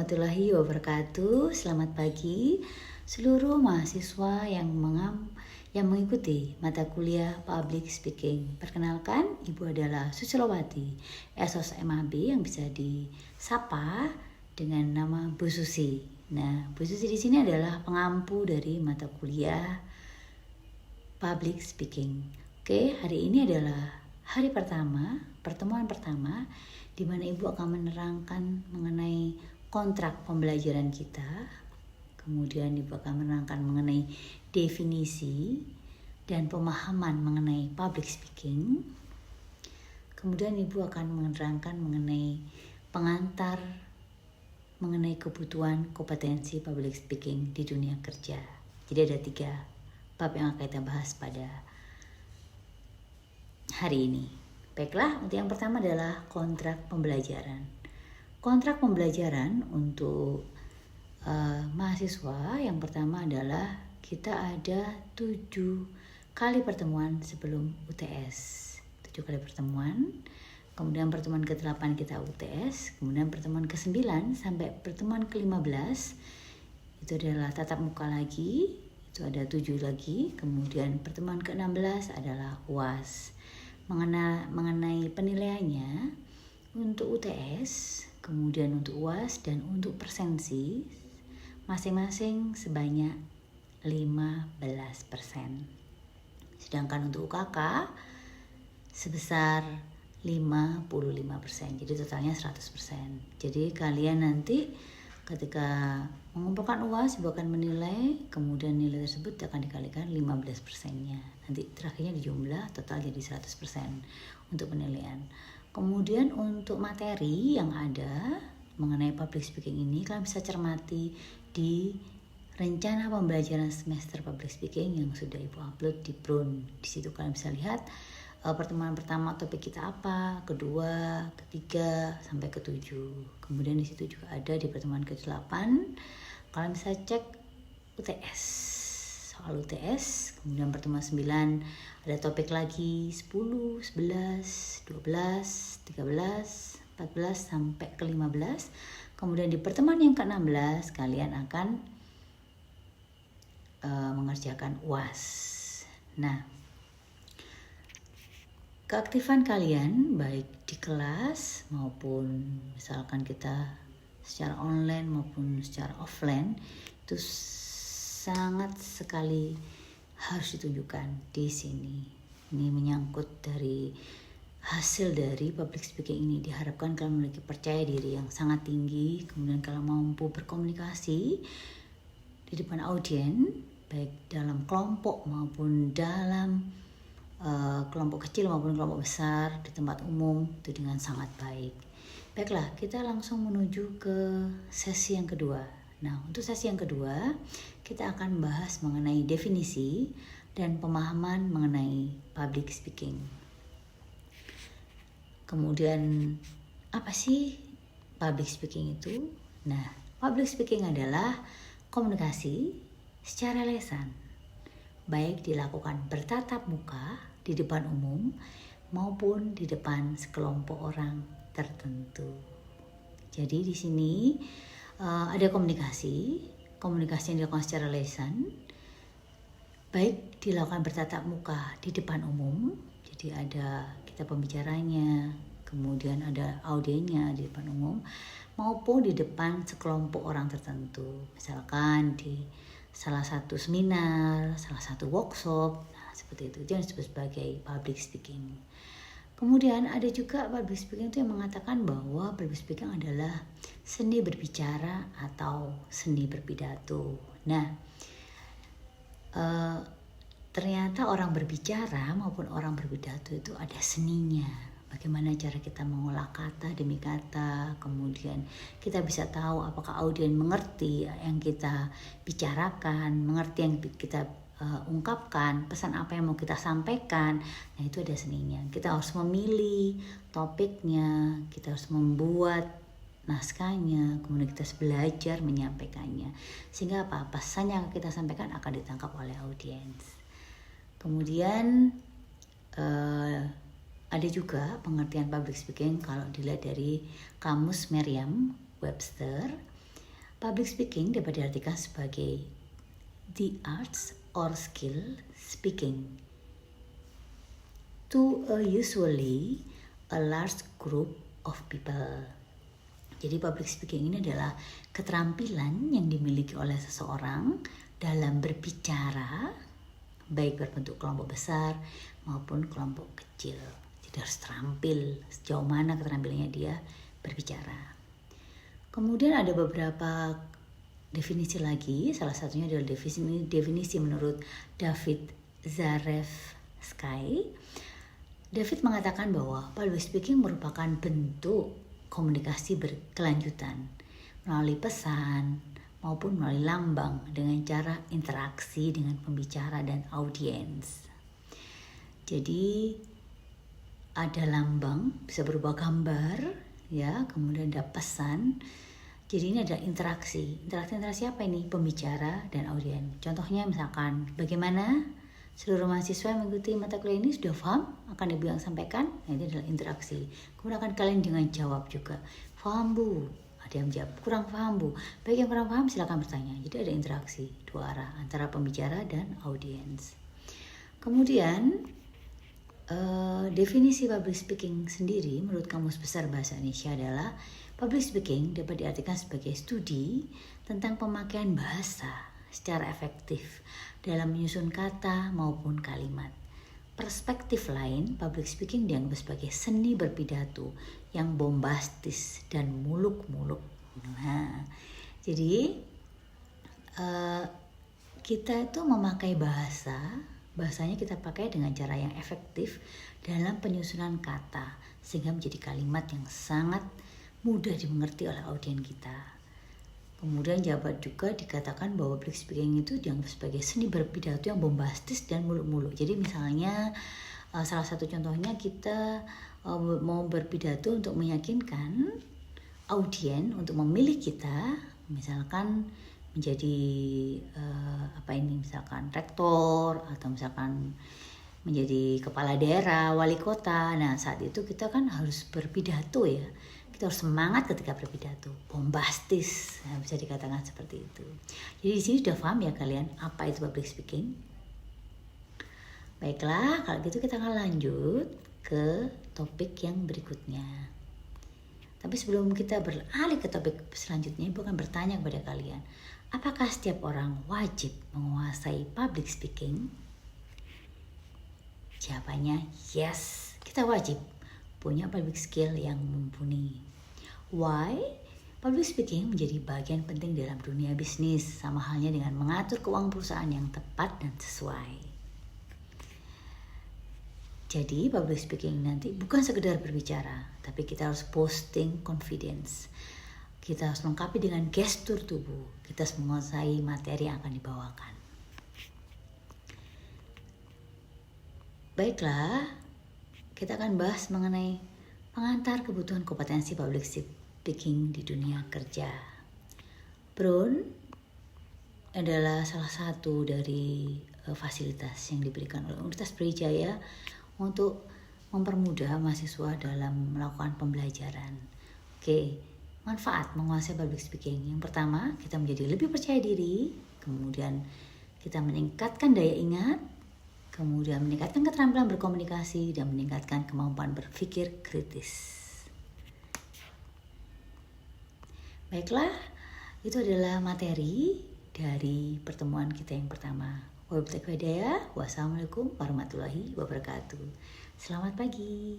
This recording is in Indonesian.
warahmatullahi wabarakatuh. Selamat pagi seluruh mahasiswa yang mengikuti mata kuliah Public Speaking. Perkenalkan, Ibu adalah Susilowati, Esos MAB yang bisa disapa dengan nama Bu Susi. Nah, Bu Susi di sini adalah pengampu dari mata kuliah Public Speaking. Oke, hari ini adalah hari pertama, pertemuan pertama di mana Ibu akan menerangkan mengenai kontrak pembelajaran kita. Kemudian Ibu akan menerangkan mengenai definisi dan pemahaman mengenai public speaking. Kemudian Ibu akan menerangkan mengenai pengantar mengenai kebutuhan kompetensi public speaking di dunia kerja. Jadi ada 3 bab yang akan kita bahas pada hari ini. Baiklah, untuk yang pertama adalah kontrak pembelajaran. Kontrak pembelajaran untuk mahasiswa yang pertama adalah kita ada 7 kali pertemuan sebelum UTS. 7 kali pertemuan, kemudian pertemuan ke-8 kita UTS, kemudian pertemuan ke-9 sampai pertemuan ke-15 itu adalah tatap muka lagi, itu ada 7 lagi, kemudian pertemuan ke-16 adalah UAS. Mengenai penilaiannya untuk UTS, kemudian untuk UAS dan untuk presensi masing-masing sebanyak 15%. Sedangkan untuk UKK sebesar 55%. Jadi totalnya 100%. Jadi kalian nanti ketika mengumpulkan UAS, Ibu akan menilai, kemudian nilai tersebut akan dikalikan 15%-nya. Nanti terakhirnya dijumlah, total jadi 100% untuk penilaian. Kemudian untuk materi yang ada mengenai public speaking ini, kalian bisa cermati di rencana pembelajaran semester public speaking yang sudah Ibu upload di Prun. Di situ kalian bisa lihat pertemuan pertama topik kita apa, kedua, ketiga, sampai ke-7. Kemudian di situ juga ada di pertemuan ke-8, kalian bisa cek UTS, soal UTS. Kemudian pertemuan 9 ada topik lagi 10, 11, 12, 13, 14 sampai ke-15. Kemudian di pertemuan yang ke-16 kalian akan mengerjakan UAS. Nah, keaktifan kalian baik di kelas maupun misalkan kita secara online maupun secara offline itu sangat sekali harus ditunjukkan di sini. Ini menyangkut dari hasil dari public speaking ini. Diharapkan kalian memiliki percaya diri yang sangat tinggi, kemudian kalian mampu berkomunikasi di depan audiens baik dalam kelompok maupun dalam kelompok kecil maupun kelompok besar di tempat umum itu dengan sangat baik. Baiklah, kita langsung menuju ke sesi yang kedua. Nah, untuk sesi yang kedua kita akan bahas mengenai definisi dan pemahaman mengenai public speaking. Kemudian apa sih public speaking itu? Nah, public speaking adalah komunikasi secara lisan, baik dilakukan bertatap muka di depan umum maupun di depan sekelompok orang tertentu. Jadi di sini ada komunikasi yang dilakukan secara lisan, baik dilakukan bertatap muka di depan umum. Jadi ada kita pembicaranya, kemudian ada audiennya di depan umum, maupun di depan sekelompok orang tertentu. Misalkan di salah satu seminar, salah satu workshop, seperti itu yang disebut sebagai public speaking. Kemudian ada juga public speaking itu yang mengatakan bahwa public speaking adalah seni berbicara atau seni berpidato. Nah, ternyata orang berbicara maupun orang berpidato itu ada seninya. Bagaimana cara kita mengolah kata demi kata, kemudian kita bisa tahu apakah audiens mengerti yang kita bicarakan, mengerti yang kita ungkapkan, pesan apa yang mau kita sampaikan. Nah, itu ada seninya. Kita harus memilih topiknya, kita harus membuat naskahnya, kemudian kita harus belajar menyampaikannya, sehingga apa pesan yang kita sampaikan akan ditangkap oleh audiens. Kemudian ada juga pengertian public speaking kalau dilihat dari kamus Merriam-Webster. Public speaking dapat diartikan sebagai the arts or skill speaking to usually a large group of people. Jadi public speaking ini adalah keterampilan yang dimiliki oleh seseorang dalam berbicara, baik berbentuk kelompok besar maupun kelompok kecil. Jadi harus terampil sejauh mana keterampilannya dia berbicara. Kemudian ada beberapa definisi lagi, salah satunya adalah definisi menurut David Zarevsky. David mengatakan bahwa public speaking merupakan bentuk komunikasi berkelanjutan melalui pesan maupun melalui lambang dengan cara interaksi dengan pembicara dan audiens. Jadi ada lambang, bisa berupa gambar, ya, kemudian ada pesan. Jadi ini adalah interaksi. Interaksi apa ini? Pembicara dan audiens. Contohnya misalkan bagaimana seluruh mahasiswa yang mengikuti mata kuliah ini sudah paham akan ibu yang sampaikan. Nah, ini adalah interaksi. Kemudian akan kalian dengan jawab juga. Paham bu? Ada yang jawab kurang paham bu. Baik yang kurang paham silakan bertanya. Jadi ada interaksi dua arah antara pembicara dan audiens. Kemudian definisi public speaking sendiri menurut Kamus Besar Bahasa Indonesia adalah public speaking dapat diartikan sebagai studi tentang pemakaian bahasa secara efektif dalam menyusun kata maupun kalimat. Perspektif lain, public speaking dianggap sebagai seni berpidato yang bombastis dan muluk-muluk. Nah, jadi kita itu memakai bahasanya kita pakai dengan cara yang efektif dalam penyusunan kata sehingga menjadi kalimat yang sangat mudah dimengerti oleh audiens kita. Kemudian jawaban juga dikatakan bahwa public speaking itu dianggap sebagai seni berpidato yang bombastis dan muluk-muluk. Jadi misalnya salah satu contohnya kita mau berpidato untuk meyakinkan audiens untuk memilih kita, misalkan menjadi misalkan rektor atau misalkan menjadi kepala daerah, wali kota. Nah, saat itu kita kan harus berpidato ya. Kita harus semangat ketika berpidato, bombastis, nah, bisa dikatakan seperti itu. Jadi di sini sudah paham ya kalian apa itu public speaking? Baiklah, kalau gitu kita akan lanjut ke topik yang berikutnya. Tapi sebelum kita beralih ke topik selanjutnya, Ibu akan bertanya kepada kalian, apakah setiap orang wajib menguasai public speaking? Jawabannya yes, kita wajib punya public skill yang mumpuni. Why? Public speaking menjadi bagian penting dalam dunia bisnis, sama halnya dengan mengatur keuangan perusahaan yang tepat dan sesuai. Jadi public speaking nanti bukan sekedar berbicara, tapi kita harus posting confidence. Kita harus lengkapi dengan gestur tubuh. Kita harus menguasai materi yang akan dibawakan. Baiklah, kita akan bahas mengenai pengantar kebutuhan kompetensi public speaking di dunia kerja. Brown adalah salah satu dari fasilitas yang diberikan oleh Universitas Brawijaya untuk mempermudah mahasiswa dalam melakukan pembelajaran. Oke, manfaat menguasai public speaking. Yang pertama, kita menjadi lebih percaya diri, kemudian kita meningkatkan daya ingat, kemudian meningkatkan keterampilan berkomunikasi dan meningkatkan kemampuan berpikir kritis. Baiklah, itu adalah materi dari pertemuan kita yang pertama. Wassalamualaikum warahmatullahi wabarakatuh. Selamat pagi.